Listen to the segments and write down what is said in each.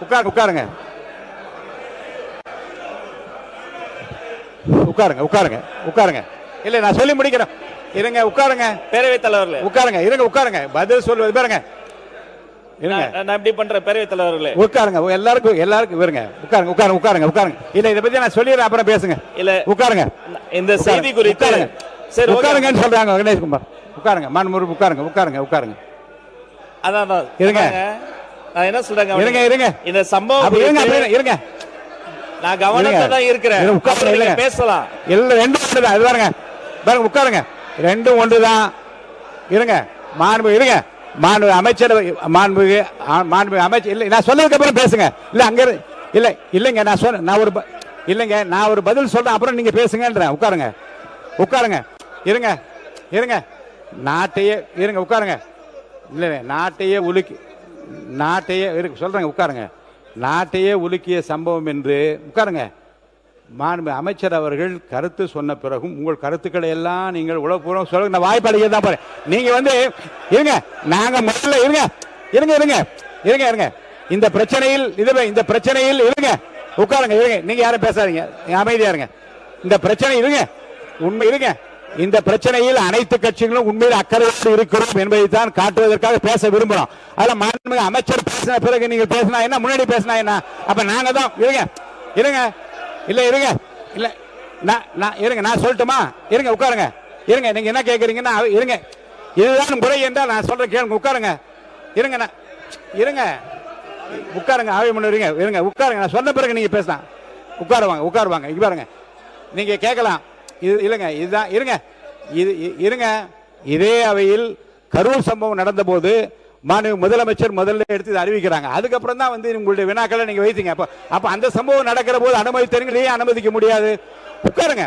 உட்காருங்க உட்காருங்க உட்காருங்க உட்காருங்க. இல்ல நான் சொல்லி முடிக்கிறேன். இருங்க உட்காருங்க. பேரவைத் தலைவர்களே உட்காருங்க. இருங்க உட்காருங்க. பதில் சொல்வது பாருங்க. இருங்க நான் இப்படி பண்றேன். பேரவைத் தலைவர்களே உட்காருங்க. எல்லாருக்கும் இருங்க. உட்காருங்க உட்காருங்க உட்காருங்க உட்காருங்க. இல்ல இதை பத்தி நான் சொல்லிடுறேன், அப்புறம் பேசுங்க. இல்ல உட்காருங்க. இந்த செய்தி குறித்து சரி உட்காருங்கன்னு சொல்றாங்க கணேஷ்குமார். உட்காருங்க. மாண்புமிகு உட்காருங்க உட்காருங்க உட்காருங்க. அதான் இருங்க. நான் என்ன சொல்றேங்க, இருங்க இருங்க. இந்த சம்பவம் இருங்க. நான் கவனத்தை தான் இருக்கிறேன். உட்காருங்க, பேசலாம். இல்ல ரெண்டும் ஒன்றுதான். இது பாருங்க பாருங்க உட்காருங்க. ரெண்டும் ஒன்றுதான். இருங்க மாண்பு. இருங்க மாண்பு அமைச்சர். மாண்புமிகு அமைச்சர். இல்ல நான் சொன்னதுக்கு அப்புறம் பேசுங்க. இல்ல அங்க இல்ல இல்லைங்க நான் ஒரு பதில் சொல்றேன், அப்புறம் நீங்க பேசுங்கன்றேன். உட்காருங்க உட்காருங்க. இருங்க இருங்க. நாட்டையே இருங்க உட்காருங்க. இல்ல நாட்டையே சொல்றேங்க. உட்காருங்க. நாட்டையே உலுக்கிய சம்பவம் என்று உட்காருங்க. மாண்பு அமைச்சர் அவர்கள் கருத்து சொன்ன பிறகும் உங்கள் கருத்துக்களை எல்லாம் நீங்கள் உளப்பூர்வம் சொல்லுங்க. நான் வாய்ப்பாடு தான் போறேன். நீங்க இருங்க. நாங்க முதல்ல இருங்க. இந்த பிரச்சனையில் இருங்க. உட்காருங்க. இருங்க. நீங்க யாரும் பேசாதீங்க, அமைதியா இருங்க. இந்த பிரச்சனை இருங்க. உண்மை இருங்க. இந்த பிரச்சனையில் அனைத்து கட்சிகளும் உண்மையில் அக்கறையோடு இருக்கிறோம் என்பதை தான் காட்டுவதற்காக பேச விரும்புகிறோம். அதுல மாண்புமிகு அமைச்சர் பேசின பிறகு நீங்க பேசினா என்ன, முன்னாடி பேசினா என்ன? அப்ப நாங்க தான் இருங்க. இல்ல இருங்க. நான் சொல்லட்டுமா? இருங்க உட்காருங்க. இருங்க. நீங்க என்ன கேக்குறீங்கன்னா இருங்க. இதுதான் முறை என்றால் நான் சொல்ற கேளுங்க. உட்காருங்க. இருங்க உட்காருங்க. அவை முன்ன இருங்க உட்காருங்க. நான் சொன்ன பிறகு நீங்க பேசலாம். உட்காருவாங்க. இங்க பாருங்க, நீங்க கேட்கலாம். இல்லைங்க இதுதான். இருங்க. இதே அவையில் கரூர் சம்பவம் நடந்த போது மாண்புமிகு முதலமைச்சர் முதல்ல எடுத்து அறிவிக்கிறாங்க. அதுக்கப்புறம் தான் உங்களுடைய வினாக்களை நீங்க வைத்தீங்க. அப்ப அந்த சம்பவம் நடக்கிற போது அனுமதித்தீங்க, அனுமதிக்க முடியாது. உட்காருங்க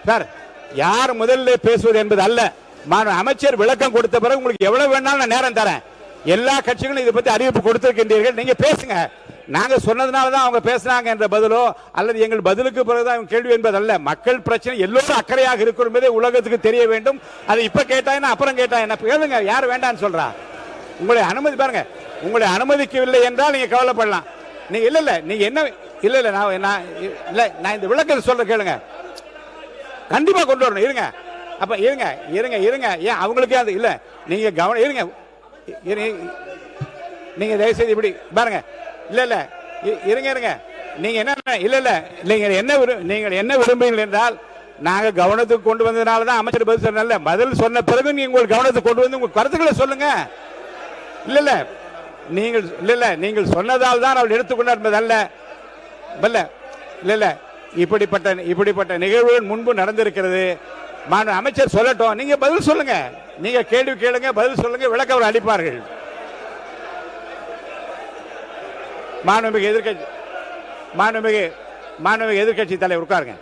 சார். யார் முதல்ல பேசுவது என்பது அல்ல. அமைச்சர் விளக்கம் கொடுத்த பிறகு உங்களுக்கு எவ்வளவு வேணாலும் நான் நேரம் தரேன். எல்லா கட்சிகளும் இதை பத்தி அறிவிப்பு கொடுத்திருக்கின்றீர்கள். நீங்க பேசுங்க. நாங்க சொன்னதுனாலதான் அவங்க பேசுறாங்க என்ற பதிலோ அல்லது எங்கள் பதிலுக்கு பிறகுதான் கேள்வி என்பதல்ல. மக்கள் பிரச்சனை எல்லோரும் அக்கறையாக இருக்கும் என்பதை உலகத்துக்கு தெரிய வேண்டும். அது இப்ப கேட்டா என்ன, அப்புறம் கேட்டா என்ன? கேளுங்க. யார் வேண்டான்னு சொல்றா? உங்களை அனுமதி பாருங்க. உங்களை அனுமதிக்கவில்லை என்றால் நீங்க கவலைப்படலாம். நீங்க இல்ல நீங்க என்ன நான் இந்த விளக்கத்தை சொல்ற கேளுங்க. கண்டிப்பா கொண்டு வரணும். இருங்க. அப்ப இருங்க. ஏன் அவங்களுக்கே அது இல்ல. நீங்க கவனம் இருங்க. நீங்க தயவுசெய்து இப்படி பாருங்க. இல்ல இருங்க. நீங்க என்ன விரும்புகிறீர்கள் என்றால், நாங்க கவனத்துக்கு கொண்டு வந்ததுனால தான் அமைச்சர் பதில் சொன்ன. பதில் சொன்ன பிறகு நீங்க உங்கள் கவனத்துக்கு கொண்டு வந்து உங்க கருத்துக்களை சொல்லுங்க. நீங்கள் சொன்னதால் தான் அவள் எடுத்துக்கொண்டார் என்பதல்ல. இப்படிப்பட்ட நிகழ்வுகள் முன்பு நடந்திருக்கிறது. அமைச்சர் சொல்லட்டும், நீங்க பதில் சொல்லுங்க. நீங்க கேள்வி கேளுங்க, பதில் சொல்லுங்க, விளக்க அவர் அளிப்பார்கள். மாண்புமிகு எதிர்க்கட்சி தலைவர் உட்காருங்க.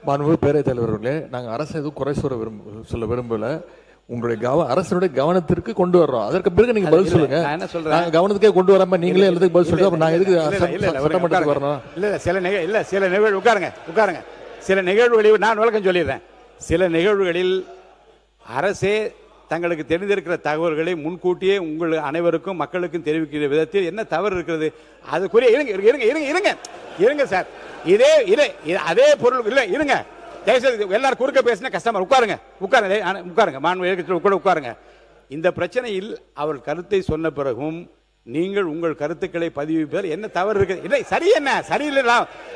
மாண்புமிகு பேரவைத் தலைவர்களே, நாங்கள் அரசு எதுவும் குறை சொல்ல விரும்பல. உங்களுடைய அரசுடைய கவனத்திற்கு கொண்டு வர்றோம். அதற்கு பிறகு நீங்க பதில் சொல்லுங்க. நாங்க கவனத்துக்கே கொண்டு வராம நீங்களே எல்லாத்துக்கும் பதில் சொல்லுங்க. நான் எதுக்கு சட்டமன்றத்துக்கு வரணும்? சில நிகழ்வு உட்காருங்க. சில நிகழ்வுகளில் நான் விளக்கம் சொல்லிடுறேன். சில நிகழ்வுகளில் அரசே தங்களுக்கு தெரிந்திருக்கிற தகவல்களை முன்கூட்டியே உங்கள் அனைவருக்கும் மக்களுக்கும் தெரிவிக்கிற விதத்தில் என்ன தவறு இருக்கிறது? அதுக்குரிய இருங்க சார். அதே பொருள் இல்லை. இருங்க. எல்லாரும் குறுக்க பேசினா கஷ்டமா. உட்காருங்க. மாண்புமிகு உட்காருங்க. இந்த பிரச்சனையில் அவர் கருத்தை சொன்ன பிறகும் நீங்கள் உங்கள் கருத்துக்களை பதிவிப்பதில் என்ன தவறு இருக்கு? இல்லை சரி, என்ன சரியில்லை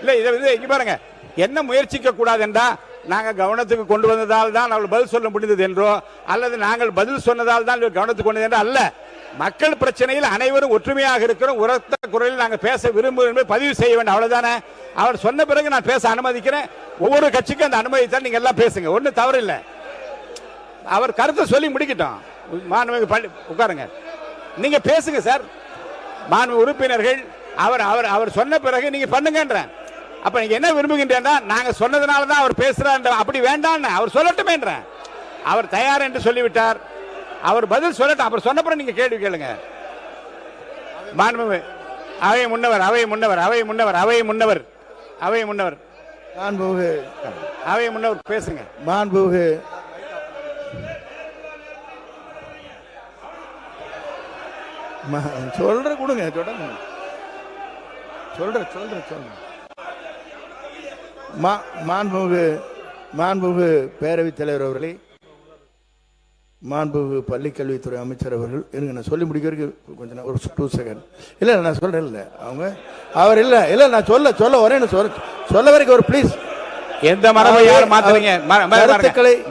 இல்லை. இதை இங்க பாருங்க. என்ன முயற்சிக்க கூடாது என்றா, நாங்கள் கவனத்துக்கு கொண்டு வந்ததால் தான் அவள் பதில் சொல்ல முடிந்தது என்றோ அல்லது நாங்கள் பதில் சொன்னதால் தான் கவனத்துக்கு கொண்டது என்றோ அல்ல. மக்கள் பிரச்சனையில் அனைவரும் ஒற்றுமையாக இருக்கிறோம். உரத்த குரலில் நாங்கள் பேச விரும்புகிறோம் என்பதை பதிவு செய்ய வேண்டும். அவ்வளவுதானே. அவர் சொன்ன பிறகு நான் பேச அனுமதிக்கிறேன். ஒவ்வொரு கட்சிக்கும் அந்த அனுமதி தான். நீங்க எல்லாம் பேசுங்க, ஒன்றும் தவறு இல்லை. அவர் கருத்தை சொல்லி முடிக்கட்டும். மாண்புமிகு உட்காருங்க. நீங்க பேசுங்க சார். மாண்புமிகு உறுப்பினர்கள் அவர் சொன்ன பிறகு நீங்க பண்ணுங்கன்ற. அப்ப நீங்க என்ன விரும்புகின்றா, நாங்க சொன்னதுனால தான் அவர் பேசுறார், அப்படி வேண்டாம், அவர் சொல்லட்டுமே. அவர் தயார் என்று சொல்லிவிட்டார். அவர் பதில் சொல்லட்டும். அப்புறம் சொன்னப்பறம் நீங்க கேள்வி கேளுங்க. மாண்புமிகு அவை முன்னவர் பேசுங்க. மாண்புமிகு சொல்ற கொடுங்க தொடங்க சொல்ற மாண்புமிகு பேரவைத் தலைவர் அவர்களே, மாண்புமிகு பள்ளிக்கல்வித்துறை அமைச்சர் அவர்கள், இருங்க நான் சொல்லி முடிக்கிறதுக்கு கொஞ்சம் ஒரு 2 செகண்ட். இல்லை நான் சொல்றேன், இல்லை அவர் இல்லை நான் சொல்ல வரேன்னு சொல்ல வரைக்கும் ஒரு ப்ளீஸ். எந்த மரபை யாரும் மாத்துறீங்க?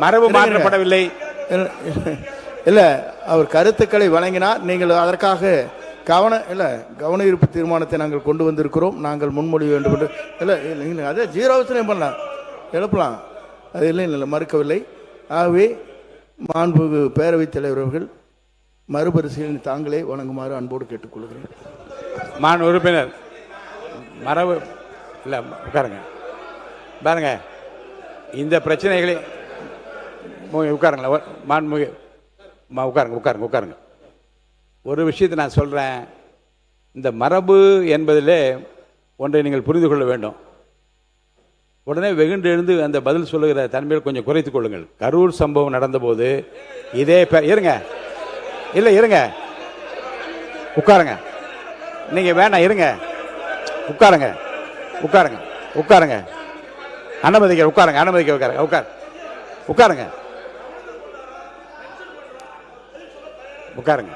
மரபு மாற்றப்படவில்லை. இல்ல அவர் கருத்துக்களை வழங்கினார். நீங்கள் அதற்காக கவன ஈர்ப்பு தீர்மானத்தை நாங்கள் கொண்டு வந்திருக்கிறோம். நாங்கள் முன்மொழிய வேண்டும் என்று இல்லை அதே 0 பண்ணலாம், எழுப்பலாம், அது இல்லை மறுக்கவில்லை. ஆகவே மாண்புமிகு பேரவைத் தலைவர் அவர்கள் மறுபரிசீலனை தாங்களே வழங்குமாறு அன்போடு கேட்டுக்கொள்கிறேன். மாண் உறுப்பினர் மரபு இல்லை, உட்காருங்க பாருங்க. இந்த பிரச்சனைகளை உட்காருங்களேன், மாண்புமிகு உட்காருங்க. ஒரு விஷயத்தை நான் சொல்கிறேன். இந்த மரபு என்பதிலே ஒன்றை நீங்கள் புரிந்து கொள்ள வேண்டும். உடனே வெகுண்டு எழுந்து அந்த பதில் சொல்லுகிற தன்மையை கொஞ்சம் குறைத்துக் கொள்ளுங்கள். கரூர் சம்பவம் நடந்தபோது இதே இருங்க உட்காருங்க. நீங்கள் வேணாம், இருங்க, உட்காருங்க. அனுமதிக்க உட்காருங்க.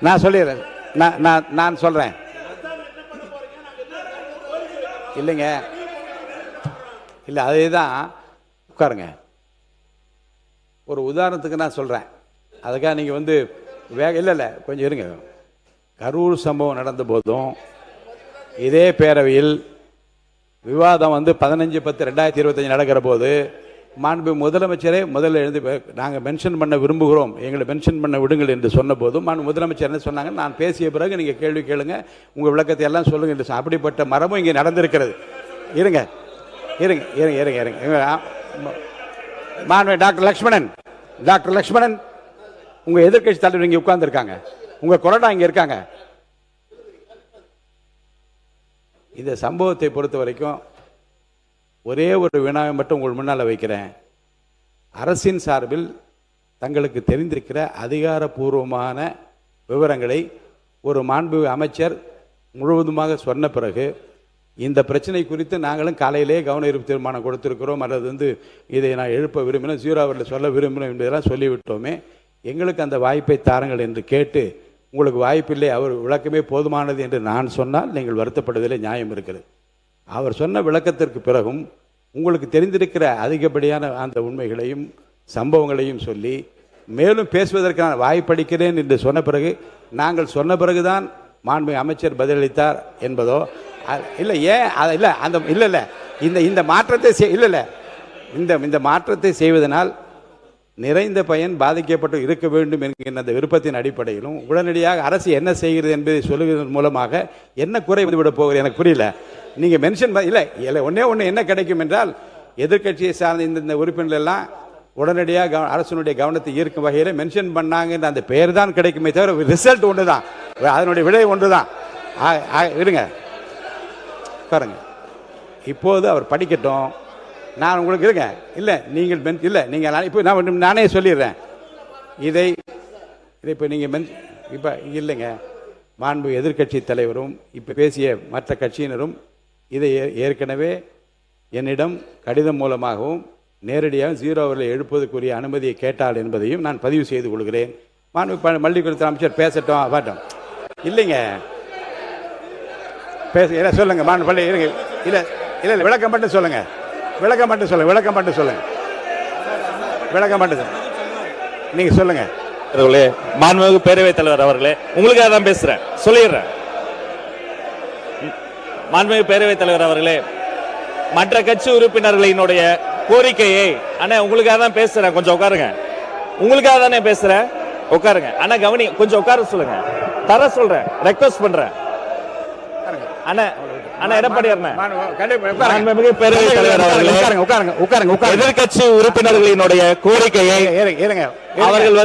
நான் சொல்லிடுறேன், நான் சொல்றேன். இல்லைங்க, இல்லை அதேதான். உட்காருங்க. ஒரு உதாரணத்துக்கு நான் சொல்றேன், அதுக்காக நீங்க இல்லை கொஞ்சம் இருங்க. கரூர் சம்பவம் நடந்த போதும் இதே பேரவையில் விவாதம் 15/10/2025 நடக்கிற போது மாண்பு முதலமைச்சரே முதல்ல எழுந்து நாங்கள் மென்ஷன் பண்ண விரும்புகிறோம், எங்களை மென்ஷன் பண்ண விடுங்கள் என்று சொன்ன போதும் மாண்பு முதலமைச்சர் என்ன சொன்னாங்க, நான் பேசிய பிறகு நீங்கள் கேள்வி கேளுங்க, உங்கள் விளக்கத்தை எல்லாம் சொல்லுங்க என்று. அப்படிப்பட்ட மரபும் இங்கே நடந்திருக்கிறது. இருங்க மாண்பு டாக்டர் லக்ஷ்மணன் உங்கள் எதிர்க்கட்சி தலைவர் இங்கே உட்கார்ந்துருக்காங்க, உங்கள் கொறடா இங்கே இருக்காங்க. இந்த சம்பவத்தை பொறுத்த வரைக்கும் ஒரே ஒரு வினாவை மட்டும் உங்கள் முன்னால் வைக்கிறேன். அரசின் சார்பில் தங்களுக்கு தெரிந்திருக்கிற அதிகாரப்பூர்வமான விவரங்களை ஒரு மாண்பு அமைச்சர் முழுவதுமாக சொன்ன பிறகு இந்த பிரச்சனை குறித்து நாங்களும் காலையிலே கவன ஈர்ப்பு தீர்மானம் கொடுத்திருக்கிறோம், அல்லது இதை நான் எழுப்ப விரும்பினேன், 0 அவரில் சொல்ல விரும்பினேன் என்பதெல்லாம் சொல்லிவிட்டோமே, எங்களுக்கு அந்த வாய்ப்பை தாருங்கள் என்று கேட்டு, உங்களுக்கு வாய்ப்பில்லை, அவர் விளக்கமே போதுமானது என்று நான் சொன்னால் நீங்கள் வருத்தப்படுவதிலே நியாயம் இருக்கிறது. அவர் சொன்ன விளக்கத்திற்கு பிறகும் உங்களுக்கு தெரிந்திருக்கிற அதிகப்படியான அந்த உண்மைகளையும் சம்பவங்களையும் சொல்லி மேலும் பேசுவதற்கான வாய்ப்பளிக்கிறேன் என்று சொன்ன பிறகு, நாங்கள் சொன்ன பிறகுதான் மாண்பு அமைச்சர் பதிலளித்தார் என்பதோ இல்லை. ஏன் இல்லை அந்த இல்லை இந்த மாற்றத்தை இந்த மாற்றத்தை செய்வதனால் நிறைந்த பயன் பாதிக்கப்பட்டு இருக்க வேண்டும் என்கின்ற அந்த விருப்பத்தின் அடிப்படையிலும் உடனடியாக அரசு என்ன செய்கிறது என்பதை சொல்லுவதன் மூலமாக என்ன குறை வந்துவிட போகிறது எனக்கு புரியல. நீங்கள் மென்ஷன் இல்லை ஒன்று என்ன கிடைக்கும் என்றால், எதிர்கட்சியை சார்ந்த இந்த உறுப்பினர்கள் எல்லாம் உடனடியாக அரசனுடைய கவனத்தை ஈர்க்கும் வகையில் மென்ஷன் பண்ணாங்கன்ற அந்த பெயர் தான் கிடைக்குமே தவிர ரிசல்ட் ஒன்று தான், அதனுடைய விடை ஒன்று தான். இருங்க பாருங்க, இப்போது அவர் படிக்கட்டும், நான் உங்களுக்கு இருங்க. இல்லை நீங்கள் இல்லை நீங்கள் இப்போ நானே சொல்லிடுறேன், இதை இப்போ நீங்கள் இப்போ இல்லைங்க, மாண்பு எதிர்கட்சி தலைவரும் இப்போ பேசிய மற்ற கட்சியினரும் இதை ஏற்கனவே என்னிடம் கடிதம் மூலமாகவும் நேரடியாக 0 அவர்களை எழுப்பதற்குரிய அனுமதியை கேட்டால் என்பதையும் நான் பதிவு செய்து கொள்கிறேன். மாண்பு பள்ளிக்கல்வித்துறை அமைச்சர் பேசட்டும் பாட்டும். இல்லைங்க இல்லை சொல்லுங்க மாண்பு பள்ளி இருங்க. இல்லை விளக்கம் மட்டும் சொல்லுங்க, விளக்கம் மட்டும் சொல்லுங்க. நீங்க சொல்லுங்க. மாண்புமிகு பேரவைத் தலைவர் அவர்களே, உங்களுக்காக தான் பேசுறேன், சொல்லிடுறேன். மாண்புமிகு பேரவைத் தலைவர் அவர்களே, மற்ற கட்சி உறுப்பினர்களினுடைய கோரிக்கையை அண்ணா உங்களுக்காக தான் பேசுறேன், கொஞ்சம் உட்காருங்க. உங்களுக்காக தானே பேசுறேன், உட்காருங்க. அண்ணா கவனி, கொஞ்சம் உட்கார சொல்லுங்க, தர சொல்றேன், ரெக்வஸ்ட் பண்றேன். எடப்பாடி எதிர்கட்சி உறுப்பினர்களினுடைய கோரிக்கையை அவர்கள்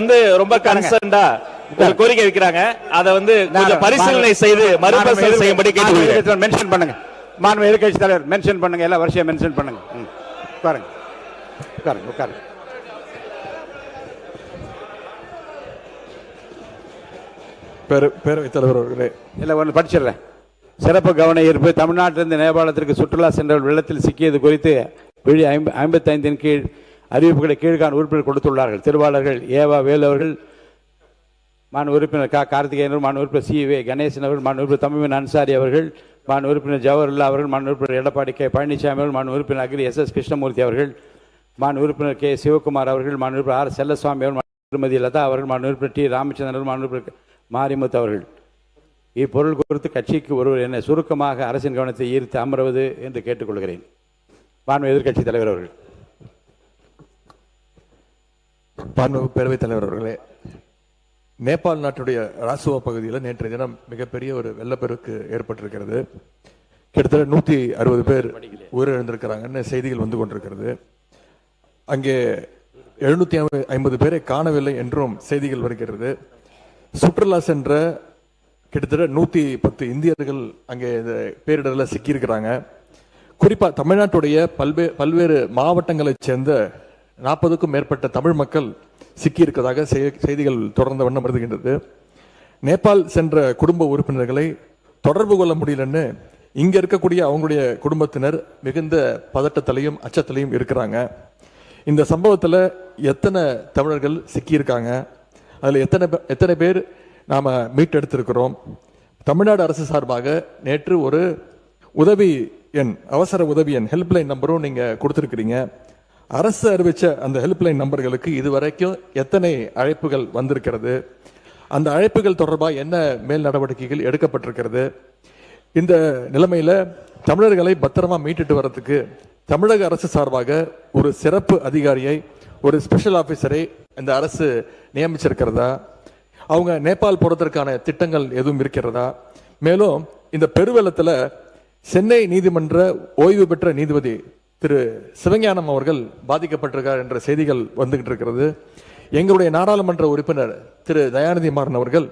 ரொம்ப கன்சர்ன்டா ஒரு கோரிக்கை வைக்கிறாங்க, அதை கொஞ்சம் பரிசீலனை செய்து மறுபரிசீலனை செய்யும்படி கேட்டுக்கொள்கிறேன். மென்ஷன் பண்ணுங்க, மாண்பு எதிர்கட்சி தலைவர் மென்ஷன் பண்ணுங்க, எல்லா வருஷம் மென்ஷன் பண்ணுங்க. உட்காருங்க. பேரவைத் தலைவர் அவர்களே, இல்லை ஒன்று படிச்சிடுறேன். சிறப்பு கவன ஈர்ப்பு. தமிழ்நாட்டிலிருந்து நேபாளத்திற்கு சுற்றுலா சென்றவர்கள் வெள்ளத்தில் சிக்கியது குறித்து விழி 55 கீழ் அறிவிப்புகளை கீழ்காண் உறுப்பினர் கொடுத்துள்ளார்கள். திருவாளர்கள் ஏவா வேலு அவர்கள், மாநில உறுப்பினர் கார்த்திகேயன், மாநில உறுப்பினர் சி.வே. கணேசன் அவர்கள், மாநில உறுப்பினர் தமிழ் அன்சாரி அவர்கள், மாநில உறுப்பினர் ஜவஹர்லா அவர்கள், மாநில உறுப்பினர் எடப்பாடி கே. பழனிசாமி அவர்கள், மாநில உறுப்பினர் அகிரி எஸ்.எஸ். கிருஷ்ணமூர்த்தி அவர்கள், மாநில உறுப்பினர் கே. சிவகுமார் அவர்கள், மாநில உறுப்பினர் ஆர். செல்லசுவாமி அவர்கள், திருமதி லதா அவர்கள், மாநில உறுப்பினர் டி. ராமச்சந்திரன் அவர்கள், மாநில உறுப்பினர் மாரிமுத்து அவர்கள். இப்பொருள் குறித்து கட்சிக்கு ஒருவர் என்னை சுருக்கமாக அரசின் கவனத்தை ஈர்த்து அமர்வது என்று கேட்டுக்கொள்கிறேன். மாண்பு எதிர்க்கட்சி தலைவர் அவர்கள். பேரவைத் தலைவர் அவர்களே, நேபாள் நாட்டுடைய ராசுவா பகுதியில் நேற்றைய தினம் மிகப்பெரிய ஒரு வெள்ளப்பெருக்கு ஏற்பட்டிருக்கிறது. கிட்டத்தட்ட 160 பேர் உயிரிழந்திருக்கிறாங்கன்னு செய்திகள் வந்து கொண்டிருக்கிறது. அங்கே 750 பேரை காணவில்லை என்றும் செய்திகள் வருகிறது. சுற்றுலா சென்ற கிட்டத்தட்ட 110 இந்தியர்கள் அங்கே இந்த பேரிடரில் சிக்கியிருக்கிறாங்க. குறிப்பாக தமிழ்நாட்டுடைய பல்வேறு மாவட்டங்களைச் சேர்ந்த 40க்கும் மேற்பட்ட தமிழ் மக்கள் சிக்கியிருப்பதாக செய்திகள் தொடர்ந்த வண்ணம் வருகின்றது. நேபாள் சென்ற குடும்ப உறுப்பினர்களை தொடர்பு கொள்ள முடியலன்னு இங்க இருக்கக்கூடிய அவங்களுடைய குடும்பத்தினர் மிகுந்த பதட்டத்திலையும் அச்சத்திலையும் இருக்கிறாங்க. இந்த சம்பவத்தில் எத்தனை தமிழர்கள் சிக்கியிருக்காங்க, அதில் எத்தனை பேர் நாம் மீட்டெடுத்திருக்கிறோம்? தமிழ்நாடு அரசு சார்பாக நேற்று ஒரு உதவி எண், அவசர உதவி எண், ஹெல்ப்லைன் நம்பரும் நீங்கள் கொடுத்துருக்கிறீங்க. அரசு அறிவித்த அந்த ஹெல்ப்லைன் நம்பர்களுக்கு இதுவரைக்கும் எத்தனை அழைப்புகள் வந்திருக்கிறது? அந்த அழைப்புகள் தொடர்பாக என்ன மேல் நடவடிக்கைகள் எடுக்கப்பட்டிருக்கிறது? இந்த நிலைமையில் தமிழர்களை பத்திரமா மீட்டுட்டு வர்றதுக்கு தமிழக அரசு சார்பாக ஒரு சிறப்பு அதிகாரியை, ஒரு ஸ்பெஷல் ஆஃபீஸரை இந்த அரசு நியமிச்சிருக்கிறதா? அவங்க நேபாள் போறதற்கான திட்டங்கள் எதுவும் இருக்கிறதா? மேலும் இந்த பெருவெள்ளத்தில் சென்னை நீதிமன்ற ஓய்வு பெற்ற நீதிபதி திரு சிவஞானம் அவர்கள் பாதிக்கப்பட்டிருக்கார் என்ற செய்திகள் வந்துகிட்டு இருக்கிறது. எங்களுடைய நாடாளுமன்ற உறுப்பினர் திரு தயாநிதி மாறன் அவர்கள்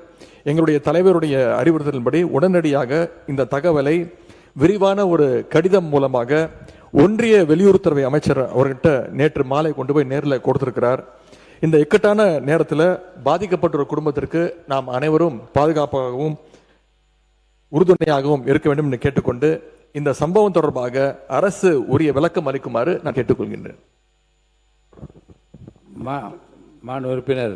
எங்களுடைய தலைவருடைய அறிவுறுத்தலின்படி உடனடியாக இந்த தகவலை விரிவான ஒரு கடிதம் மூலமாக ஒன்றிய வெளியுறவுத்துறை அமைச்சர் அவர்கிட்ட நேற்று மாலை கொண்டு போய் நேரில் கொடுத்திருக்கிறார். இந்த இக்கட்டான நேரத்தில் பாதிக்கப்பட்ட குடும்பத்திற்கு நாம் அனைவரும் பாதுகாப்பாகவும் உறுதுணையாகவும் இருக்க வேண்டும் என்று கேட்டுக்கொண்டு இந்த சம்பவம் தொடர்பாக அரசு உரிய விளக்கம் அளிக்குமாறு நான் கேட்டுக்கொள்கின்றேன். மாநில உறுப்பினர்